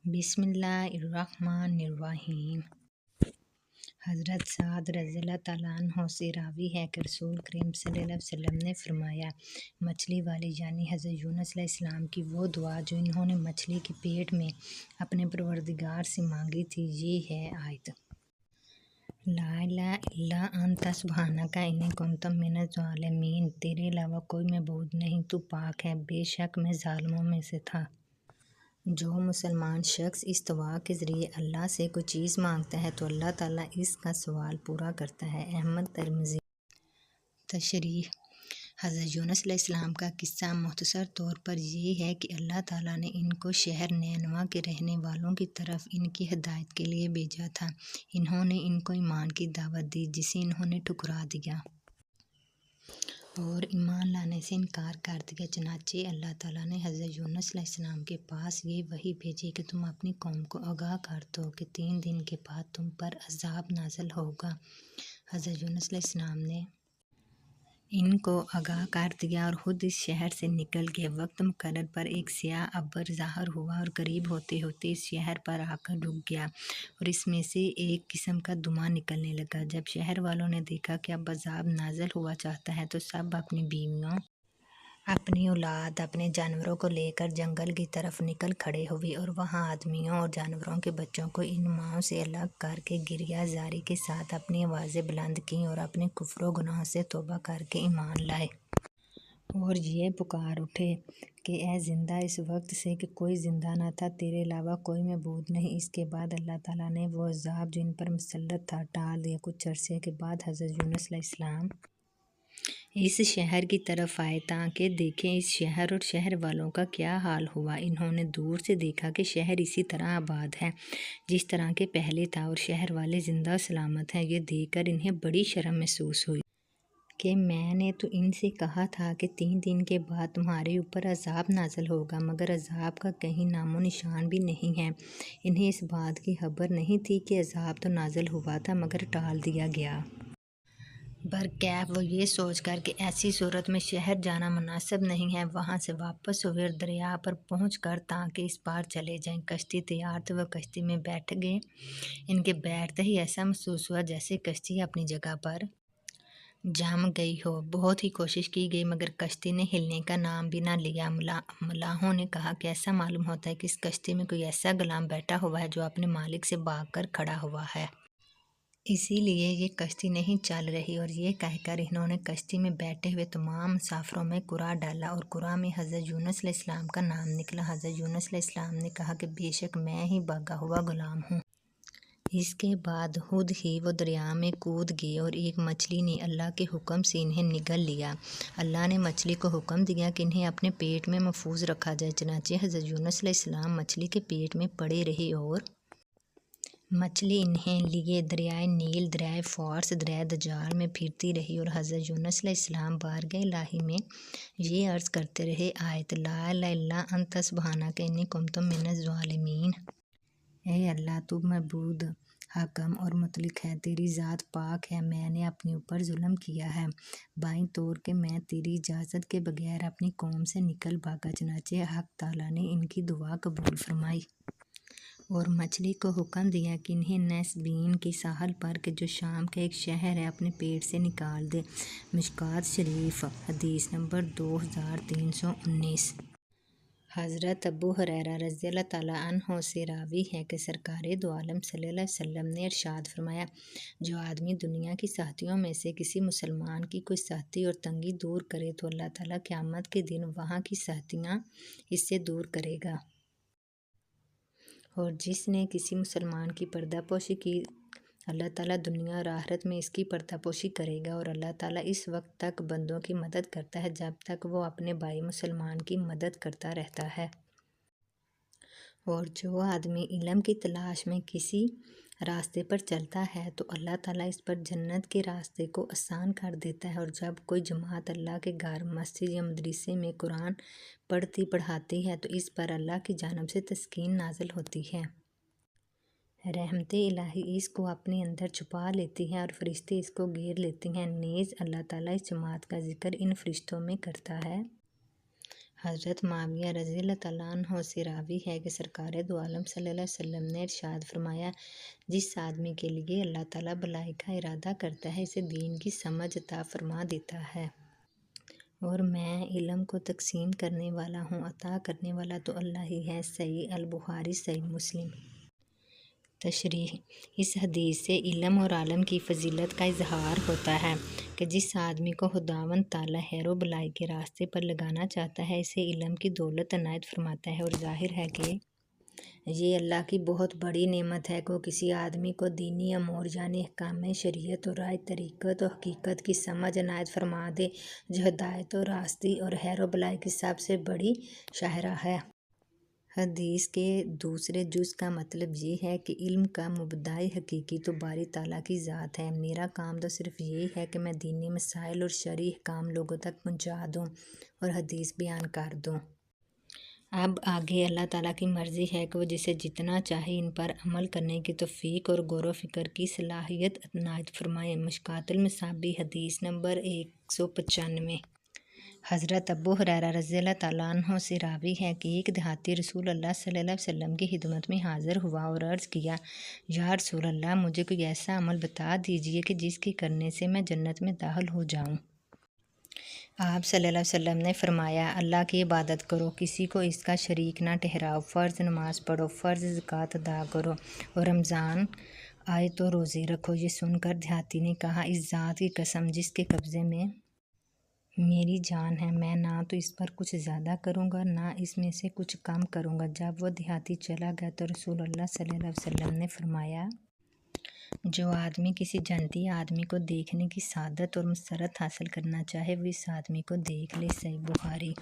بسم اللہ الرحمن الرحیم۔ حضرت سعد رضی اللہ تعالیٰ عنہ سے راوی ہے کہ رسول کریم صلی اللہ علیہ وسلم نے فرمایا، مچھلی والی یعنی حضرت یونس علیہ السلام کی وہ دعا جو انہوں نے مچھلی کے پیٹ میں اپنے پروردگار سے مانگی تھی، یہ ہے آیت: لا الہ الا انت سبحانک انی کنت من الظالمین۔ تیرے علاوہ کوئی معبود نہیں، تو پاک ہے، بے شک میں ظالموں میں سے تھا۔ جو مسلمان شخص اس دعا کے ذریعے اللہ سے کوئی چیز مانگتا ہے تو اللہ تعالیٰ اس کا سوال پورا کرتا ہے۔ احمد ترمذی۔ تشریح: حضرت یونس علیہ السلام کا قصہ مختصر طور پر یہ ہے کہ اللہ تعالیٰ نے ان کو شہر نینوا کے رہنے والوں کی طرف ان کی ہدایت کے لیے بھیجا تھا۔ انہوں نے ان کو ایمان کی دعوت دی، جسے انہوں نے ٹھکرا دیا اور ایمان لانے سے انکار کر دیا۔ چنانچہ اللہ تعالیٰ نے حضرت یونس علیہ السلام کے پاس یہ وحی بھیجی کہ تم اپنی قوم کو آگاہ کر دو کہ 3 دن کے بعد تم پر عذاب نازل ہوگا۔ حضرت یونس علیہ السلام نے ان کو آگاہ کر دیا اور خود اس شہر سے نکل گئے۔ وقت مقرر پر ایک سیاہ ابر ظاہر ہوا اور قریب ہوتے ہوتے اس شہر پر آ کر رک گیا اور اس میں سے ایک قسم کا دھواں نکلنے لگا۔ جب شہر والوں نے دیکھا کہ اب عذاب نازل ہوا چاہتا ہے تو سب اپنی بیویوں، اپنی اولاد، اپنے جانوروں کو لے کر جنگل کی طرف نکل کھڑے ہوئے اور وہاں آدمیوں اور جانوروں کے بچوں کو ان ماؤں سے الگ کر کے گریہ زاری کے ساتھ اپنی آوازیں بلند کیں اور اپنے کفر و گناہ سے توبہ کر کے ایمان لائے اور یہ پکار اٹھے کہ اے زندہ، اس وقت سے کہ کوئی زندہ نہ تھا، تیرے علاوہ کوئی معبود نہیں۔ اس کے بعد اللہ تعالیٰ نے وہ عذاب جو ان پر مسلط تھا ٹال دیا۔ کچھ عرصے کے بعد حضرت یونس علیہ السلام اس شہر کی طرف آئے تاکہ دیکھیں اس شہر اور شہر والوں کا کیا حال ہوا۔ انہوں نے دور سے دیکھا کہ شہر اسی طرح آباد ہے جس طرح کے پہلے تھا اور شہر والے زندہ و سلامت ہیں۔ یہ دیکھ کر انہیں بڑی شرم محسوس ہوئی کہ میں نے تو ان سے کہا تھا کہ 3 دن کے بعد تمہارے اوپر عذاب نازل ہوگا، مگر عذاب کا کہیں نام و نشان بھی نہیں ہے۔ انہیں اس بات کی خبر نہیں تھی کہ عذاب تو نازل ہوا تھا مگر ٹال دیا گیا۔ برکیف وہ یہ سوچ کر کہ ایسی صورت میں شہر جانا مناسب نہیں ہے، وہاں سے واپس ہوئے اور دریا پر پہنچ کر تاکہ اس پار چلے جائیں۔ کشتی تیار تھی، وہ کشتی میں بیٹھ گئے۔ ان کے بیٹھتے ہی ایسا محسوس ہوا جیسے کشتی اپنی جگہ پر جم گئی ہو۔ بہت ہی کوشش کی گئی مگر کشتی نے ہلنے کا نام بھی نہ لیا۔ ملاحوں نے کہا کہ ایسا معلوم ہوتا ہے کہ اس کشتی میں کوئی ایسا غلام بیٹھا ہوا ہے جو اپنے مالک سے بھاگ کر کھڑا ہوا ہے، اسی لیے یہ کشتی نہیں چل رہی۔ اور یہ کہہ کر انہوں نے کشتی میں بیٹھے ہوئے تمام مسافروں میں قرعہ ڈالا اور قرعہ میں حضرت یونس علیہ السلام کا نام نکلا۔ حضرت یونس علیہ السلام نے کہا کہ بے شک میں ہی بھاگا ہوا غلام ہوں۔ اس کے بعد خود ہی وہ دریا میں کود گئے اور ایک مچھلی نے اللہ کے حکم سے انہیں نگل لیا۔ اللہ نے مچھلی کو حکم دیا کہ انہیں اپنے پیٹ میں محفوظ رکھا جائے۔ چنانچہ حضرت یونس علیہ السلام مچھلی کے پیٹ میں پڑے رہے اور مچھلی انہیں لیے دریائے نیل، دریائے فارس، دریائے دجال میں پھرتی رہی اور حضرت یونس علیہ السلام بارگاہ الہی میں یہ عرض کرتے رہے، آیت: لا الہ الا انت سبحانک انی کنت من الظالمین۔ اے اللہ، تو معبود، حاکم اور مطلق ہے، تیری ذات پاک ہے، میں نے اپنے اوپر ظلم کیا ہے۔ بائیں طور کہ میں تیری اجازت کے بغیر اپنی قوم سے نکل بھاگا۔ چنانچہ حق تعالیٰ نے ان کی دعا قبول فرمائی اور مچھلی کو حکم دیا کہ انہیں نصیبین کے ساحل پر کہ جو شام کا ایک شہر ہے اپنے پیٹ سے نکال دے۔ مشکوٰۃ شریف، حدیث نمبر 2319۔ حضرت ابو ہریرہ رضی اللہ تعالیٰ عنہ سے راوی ہے کہ سرکار دو عالم صلی اللہ علیہ وسلم نے ارشاد فرمایا، جو آدمی دنیا کی سختیوں میں سے کسی مسلمان کی کوئی سختی اور تنگی دور کرے تو اللہ تعالیٰ قیامت کے دن وہاں کی سختیاں اس سے دور کرے گا، اور جس نے کسی مسلمان کی پردہ پوشی کی اللہ تعالیٰ دنیا اور آخرت میں اس کی پردہ پوشی کرے گا۔ اور اللہ تعالیٰ اس وقت تک بندوں کی مدد کرتا ہے جب تک وہ اپنے بھائی مسلمان کی مدد کرتا رہتا ہے۔ اور جو آدمی علم کی تلاش میں کسی راستے پر چلتا ہے تو اللہ تعالیٰ اس پر جنت کے راستے کو آسان کر دیتا ہے۔ اور جب کوئی جماعت اللہ کے گھر، مسجد یا مدرسے میں قرآن پڑھاتی ہے تو اس پر اللہ کی جانب سے تسکین نازل ہوتی ہے، رحمت الہی اس کو اپنے اندر چھپا لیتی ہے اور فرشتے اس کو گھیر لیتے ہیں۔ نیز اللہ تعالیٰ اس جماعت کا ذکر ان فرشتوں میں کرتا ہے حضرت معاویہ رضی اللہ تعالیٰ عنہ سے راوی ہے کہ سرکار دو عالم صلی اللہ علیہ وسلم نے ارشاد فرمایا، جس آدمی کے لیے اللہ تعالیٰ بھلائی کا ارادہ کرتا ہے اسے دین کی سمجھ عطا فرما دیتا ہے، اور میں علم کو تقسیم کرنے والا ہوں، عطا کرنے والا تو اللہ ہی ہے۔ صحیح البخاری، صحیح مسلم۔ تشریح: اس حدیث سے علم اور عالم کی فضیلت کا اظہار ہوتا ہے کہ جس آدمی کو خداوند تعالیٰ خیر و بھلائی کے راستے پر لگانا چاہتا ہے اسے علم کی دولت عنایت فرماتا ہے، اور ظاہر ہے کہ یہ اللہ کی بہت بڑی نعمت ہے کہ وہ کسی آدمی کو دینی امور یعنی احکام شریعت اور رائے طریقت و حقیقت کی سمجھ عنایت فرما دے، جو ہدایت و راستی اور خیر و بھلائی کی سب سے بڑی شاہراہ ہے۔ حدیث کے دوسرے جز کا مطلب یہ ہے کہ علم کا مبدع حقیقی تو باری تعالیٰ کی ذات ہے۔ میرا کام تو صرف یہی ہے کہ میں دینی مسائل اور شرعی احکام لوگوں تک پہنچا دوں اور حدیث بیان کر دوں۔ اب آگے اللہ تعالیٰ کی مرضی ہے کہ وہ جسے جتنا چاہے ان پر عمل کرنے کی توفیق اور غور و فکر کی صلاحیت عنایت فرمائے۔ مشکوٰۃ المصابیح، حدیث نمبر 195۔ حضرت ابو ہریرہ رضی اللہ تعالیٰ عنہ سے راوی ہے کہ ایک دیہاتی رسول اللہ صلی اللہ علیہ وسلم کی خدمت میں حاضر ہوا اور عرض کیا، یا رسول اللہ، مجھے کوئی ایسا عمل بتا دیجیے کہ جس کے کرنے سے میں جنت میں داخل ہو جاؤں۔ آپ صلی اللہ علیہ وسلم نے فرمایا، اللہ کی عبادت کرو، کسی کو اس کا شریک نہ ٹھہراؤ، فرض نماز پڑھو، فرض زکوٰۃ ادا کرو، اور رمضان آئے تو روزے رکھو۔ یہ سن کر دیہاتی نے کہا، اس ذات کی قسم جس کے قبضے میں میری جان ہے، میں نہ تو اس پر کچھ زیادہ کروں گا نہ اس میں سے کچھ کم کروں گا۔ جب وہ دیہاتی چلا گیا تو رسول اللہ صلی اللہ علیہ وسلم نے فرمایا، جو آدمی کسی جنتی آدمی کو دیکھنے کی سعادت اور مسرت حاصل کرنا چاہے وہ اس آدمی کو دیکھ لے۔ صحیح بخاری۔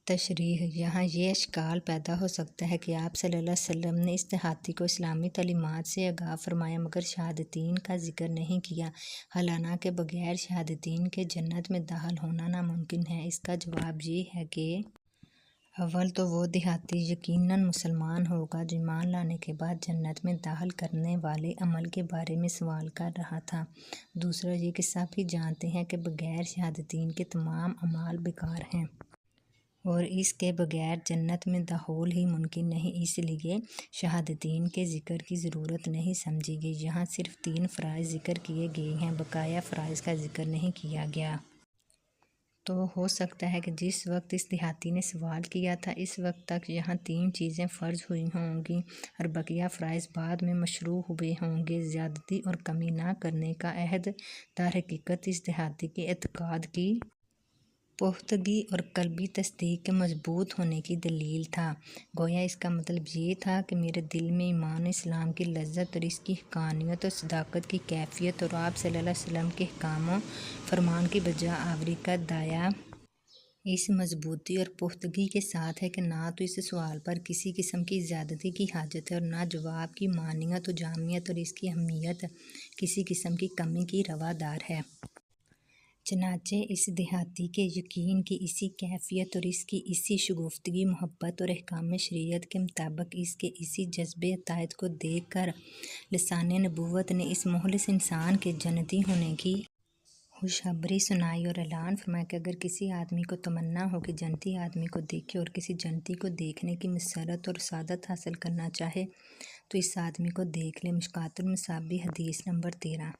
تشریح: یہاں یہ اشکال پیدا ہو سکتا ہے کہ آپ صلی اللہ علیہ وسلم نے اس دیہاتی کو اسلامی تعلیمات سے آگاہ فرمایا مگر شہادتین کا ذکر نہیں کیا، حالانکہ بغیر شہادتین کے جنت میں داخل ہونا ناممکن ہے۔ اس کا جواب یہ ہے کہ اول تو وہ دیہاتی یقیناً مسلمان ہوگا جو ایمان لانے کے بعد جنت میں داخل کرنے والے عمل کے بارے میں سوال کر رہا تھا، دوسرا یہ کہ سب ہی جانتے ہیں کہ بغیر شہادتین کے تمام اعمال بیکار ہیں اور اس کے بغیر جنت میں دخول ہی ممکن نہیں، اس لیے شہادتین کے ذکر کی ضرورت نہیں سمجھی گئی۔ یہاں صرف 3 فرائض ذکر کیے گئے ہیں، بقیہ فرائض کا ذکر نہیں کیا گیا۔ تو ہو سکتا ہے کہ جس وقت اس دیہاتی نے سوال کیا تھا اس وقت تک یہاں 3 چیزیں فرض ہوئی ہوں گی اور بقیہ فرائض بعد میں مشروع ہوئے ہوں گے۔ زیادتی اور کمی نہ کرنے کا عہد در حقیقت اس دیہاتی کے اعتقاد کی پختگی اور قلبی تصدیق کے مضبوط ہونے کی دلیل تھا۔ گویا اس کا مطلب یہ تھا کہ میرے دل میں ایمان اسلام کی لذت اور اس کی حقانیت اور صداقت کی کیفیت اور آپ صلی اللہ علیہ وسلم کے احکام و فرمان کی بجا آوری کا داعیہ اس مضبوطی اور پختگی کے ساتھ ہے کہ نہ تو اس سوال پر کسی قسم کی زیادتی کی حاجت ہے اور نہ جواب کی معنیت و جامعیت اور اس کی اہمیت کسی قسم کی کمی کی روادار ہے۔ چنانچہ اس دیہاتی کے یقین کی اسی کیفیت اور اس کی اسی شگفتگی محبت اور احکام شریعت کے مطابق اس کے اسی جذبے اطاعت کو دیکھ کر لسان نبوت نے اس مخلص انسان کے جنتی ہونے کی خوشخبری سنائی اور اعلان فرمایا کہ اگر کسی آدمی کو تمنا ہو کہ جنتی آدمی کو دیکھے اور کسی جنتی کو دیکھنے کی مسرت اور سعادت حاصل کرنا چاہے تو اس آدمی کو دیکھ لے۔ مشکوٰۃ المصابیح، حدیث نمبر 13۔